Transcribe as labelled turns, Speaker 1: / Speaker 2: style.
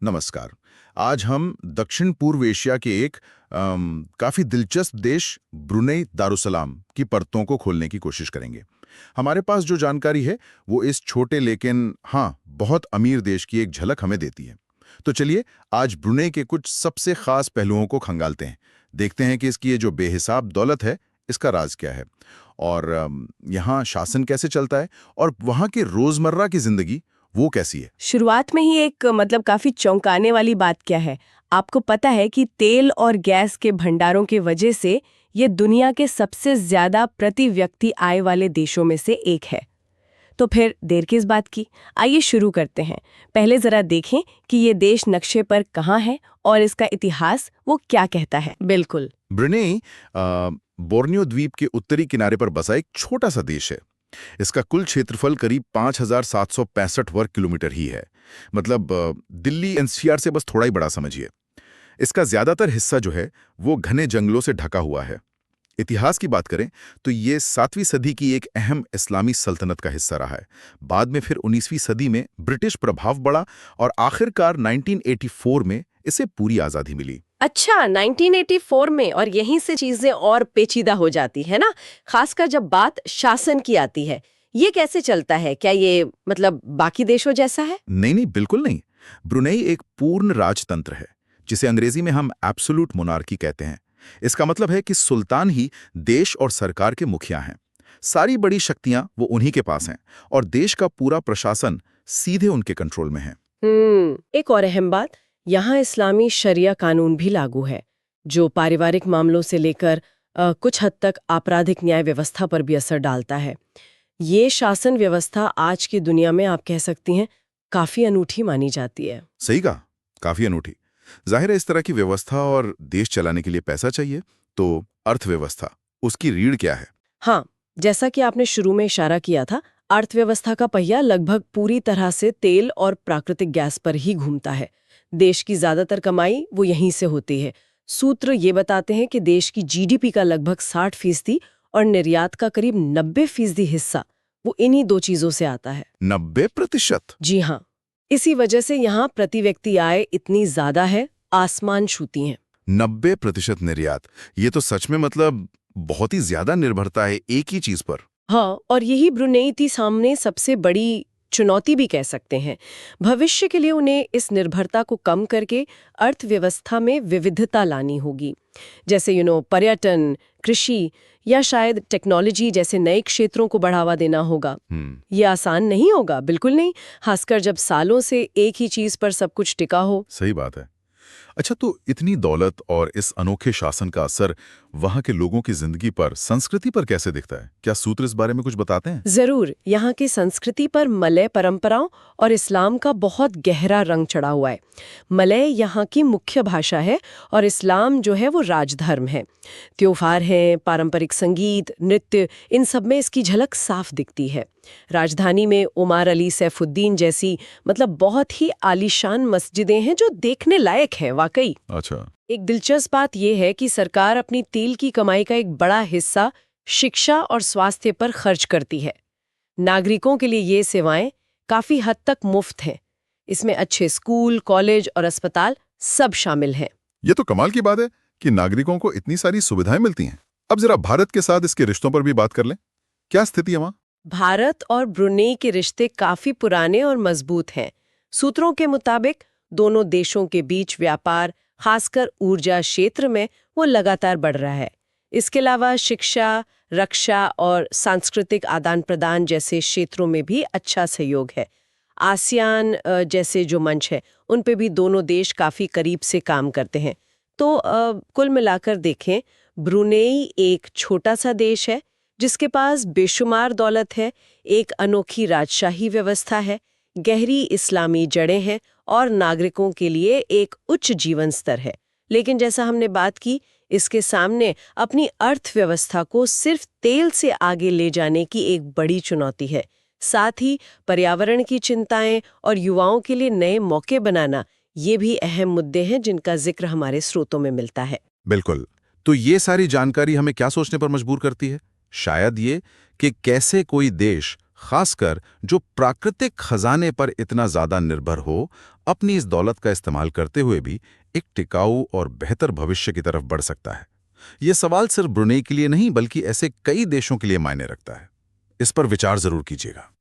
Speaker 1: नमस्कार। आज हम दक्षिण पूर्व एशिया के एक काफ़ी दिलचस्प देश ब्रुनेई दारुसलाम की परतों को खोलने की कोशिश करेंगे। हमारे पास जो जानकारी है वो इस छोटे लेकिन हाँ बहुत अमीर देश की एक झलक हमें देती है। तो चलिए आज ब्रुनेई के कुछ सबसे खास पहलुओं को खंगालते हैं। देखते हैं कि इसकी ये जो बेहिसाब दौलत है इसका राज क्या है और यहाँ शासन कैसे चलता है और वहाँ की रोज़मर्रा की ज़िंदगी वो कैसी है।
Speaker 2: शुरुआत में ही एक काफी चौंकाने वाली बात क्या है। आपको पता है कि तेल और गैस के भंडारों की वजह से ये दुनिया के सबसे ज्यादा प्रति व्यक्ति आय वाले देशों में से एक है। तो फिर देर किस बात की, आइए शुरू करते हैं। पहले जरा देखें कि ये देश नक्शे पर कहाँ है और इसका इतिहास वो क्या कहता है। बिल्कुल,
Speaker 1: ब्रुनेई बोर्नियो द्वीप के उत्तरी किनारे पर बसा एक छोटा सा देश है। इसका कुल क्षेत्रफल करीब 5,765 वर्ग किलोमीटर ही है। मतलब दिल्ली एनसीआर से बस थोड़ा ही बड़ा समझिए। इसका ज्यादातर हिस्सा जो है वो घने जंगलों से ढका हुआ है। इतिहास की बात करें तो ये 7वीं सदी की एक अहम इस्लामी सल्तनत का हिस्सा रहा है। बाद में फिर 19वीं सदी में ब्रिटिश प्रभाव बढ़ा और आखिरकार 1984 में इसे पूरी आज़ादी मिली।
Speaker 2: अच्छा, 1984 में, और यहीं से चीजें और पेचीदा हो जाती है ना, खासकर जब बात शासन की आती है। ये कैसे चलता है? क्या ये बाकी देशों जैसा है?
Speaker 1: नहीं नहीं, बिल्कुल नहीं। ब्रुनेई एक पूर्ण राजतंत्र है, जिसे अंग्रेजी में हम एब्सोल्यूट मोनार्की कहते हैं। इसका मतलब है कि सुल्तान ही देश और सरकार के मुखिया हैं। सारी बड़ी शक्तियां वो उन्हीं के पास हैं और देश का पूरा प्रशासन सीधे उनके कंट्रोल में है।
Speaker 2: एक और अहम बात, यहाँ इस्लामी शरिया कानून भी लागू है, जो पारिवारिक मामलों से लेकर कुछ हद तक आपराधिक न्याय व्यवस्था पर भी असर डालता है। ये शासन व्यवस्था आज की दुनिया में आप कह सकती हैं काफी अनूठी मानी जाती है।
Speaker 1: सही कहा, काफी अनूठी। जाहिर है इस तरह की व्यवस्था और देश चलाने के लिए पैसा चाहिए, तो अर्थव्यवस्था उसकी रीढ़ क्या है?
Speaker 2: हाँ, जैसा कि आपने शुरू में इशारा किया था, अर्थव्यवस्था का पहिया लगभग पूरी तरह से तेल और प्राकृतिक गैस पर ही घूमता है। देश की ज्यादातर कमाई वो यहीं से होती है। सूत्र ये बताते हैं कि देश की जीडीपी का लगभग 60% और निर्यात का करीब 90% हिस्सा वो इन्हीं दो चीजों से आता है।
Speaker 1: 90%?
Speaker 2: जी हाँ, इसी वजह से यहाँ प्रति व्यक्ति आय इतनी ज्यादा है, आसमान छूती हैं।
Speaker 1: 90% निर्यात, ये तो सच में मतलब बहुत ही ज्यादा निर्भरता है एक ही चीज पर।
Speaker 2: हाँ, और यही ब्रुनेई की सामने सबसे बड़ी चुनौती भी कह सकते हैं। भविष्य के लिए उन्हें इस निर्भरता को कम करके अर्थव्यवस्था में विविधता लानी होगी। जैसे पर्यटन, कृषि या शायद टेक्नोलॉजी जैसे नए क्षेत्रों को बढ़ावा देना होगा। ये आसान नहीं होगा, बिल्कुल नहीं, खासकर जब सालों से एक ही चीज पर सब कुछ टिका हो।
Speaker 1: सही बात है। अच्छा, तो इतनी दौलत और इस अनोखे शासन का असर वहां के लोगों की जिंदगी पर, संस्कृति पर कैसे दिखता है? क्या सूत्र इस बारे में कुछ बताते हैं?
Speaker 2: जरूर, यहाँ की संस्कृति पर मलय परंपराओं और इस्लाम का बहुत गहरा रंग चढ़ा हुआ है। मलय यहाँ की मुख्य भाषा है और इस्लाम जो है वो राजधर्म है। त्योहार हैं, पारंपरिक संगीत, नृत्य, इन सब में इसकी झलक साफ दिखती है। राजधानी में उमार अली सैफुद्दीन जैसी बहुत ही आलीशान मस्जिदें हैं जो देखने लायक हैं वाकई।
Speaker 1: अच्छा।
Speaker 2: एक दिलचस्प बात यह है कि सरकार अपनी तेल की कमाई का एक बड़ा हिस्सा शिक्षा और स्वास्थ्य पर खर्च करती है। नागरिकों के लिए ये सेवाएं काफी हद तक मुफ्त हैं। इसमें अच्छे स्कूल, कॉलेज और अस्पताल सब शामिल हैं।
Speaker 1: ये तो कमाल की बात है कि नागरिकों को इतनी सारी सुविधाएं मिलती हैं। अब जरा भारत के साथ इसके रिश्तों पर भी बात कर लें। क्या स्थिति है वहां?
Speaker 2: भारत और ब्रुनेई के रिश्ते काफी पुराने और मजबूत हैं। सूत्रों के मुताबिक दोनों देशों के बीच व्यापार, खासकर ऊर्जा क्षेत्र में, वो लगातार बढ़ रहा है। इसके अलावा शिक्षा, रक्षा और सांस्कृतिक आदान प्रदान जैसे क्षेत्रों में भी अच्छा सहयोग है। आसियान जैसे जो मंच है उन पे भी दोनों देश काफी करीब से काम करते हैं। तो कुल मिलाकर देखें, ब्रुनेई एक छोटा सा देश है जिसके पास बेशुमार दौलत है, एक अनोखी राजशाही व्यवस्था है, गहरी इस्लामी जड़ें हैं और नागरिकों के लिए एक उच्च जीवन स्तर है। लेकिन जैसा हमने बात की, इसके सामने अपनी अर्थव्यवस्था को सिर्फ तेल से आगे ले जाने की एक बड़ी चुनौती है। साथ ही पर्यावरण की चिंताएं और युवाओं के लिए नए मौके बनाना, ये भी अहम मुद्दे हैं जिनका जिक्र हमारे स्रोतों में मिलता है।
Speaker 1: बिल्कुल। तो ये सारी जानकारी हमें क्या सोचने पर मजबूर करती है? शायद ये कि कैसे कोई देश खासकर जो प्राकृतिक खजाने पर इतना ज्यादा निर्भर हो, अपनी इस दौलत का इस्तेमाल करते हुए भी एक टिकाऊ और बेहतर भविष्य की तरफ बढ़ सकता है? ये सवाल सिर्फ ब्रुनेई के लिए नहीं बल्कि ऐसे कई देशों के लिए मायने रखता है। इस पर विचार जरूर कीजिएगा।